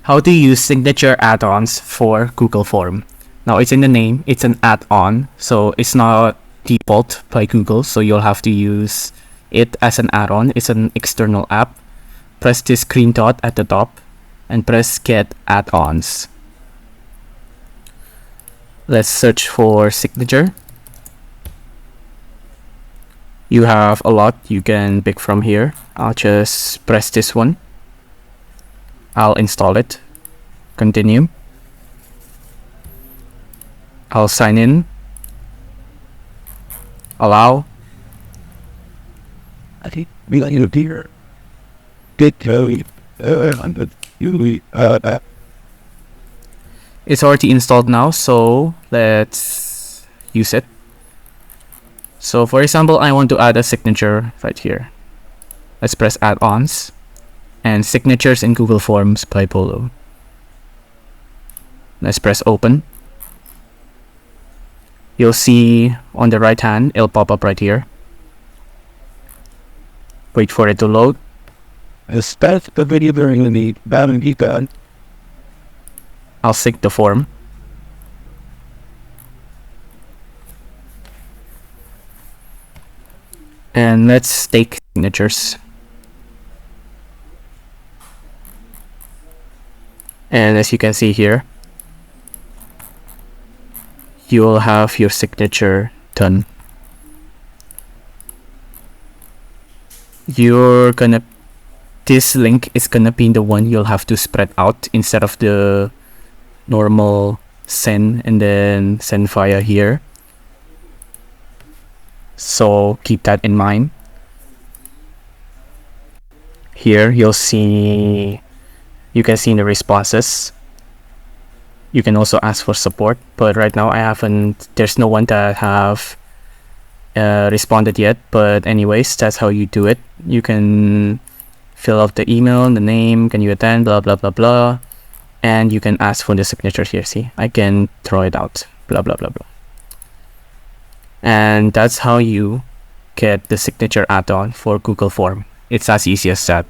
how to use signature add-ons for Google Form. Now it's in the name, it's an add-on, so it's not default by Google, so you'll have to use it as an add-on. It's an external app. Press this green dot at the top and press get add-ons. Let's search for signature. You have a lot you can pick from here. I'll just press this one. I'll install it. Continue. I'll sign in. Allow. I think we like it here. Get Kelly. It's already installed now, so let's use it. So for example, I want to add a signature right here. Let's press add-ons and signatures in Google Forms by Polo. Let's press open. You'll see on the right hand, it'll pop up right here. Wait for it to load. Start the video during the battle done. I'll sync the form. And let's take signatures. And as you can see here, you will have your signature done. This link is gonna be the one you'll have to spread out instead of the normal send and then send via here. So keep that in mind. Here you can see the responses. You can also ask for support, but right now there's no one that have responded yet. But anyways, that's how you do it. You can fill out the email, the name, can you attend, blah blah blah blah, and you can ask for the signature here. See, I can throw it out, blah blah blah blah. And that's how you get the signature add-on for Google Form. It's as easy as that.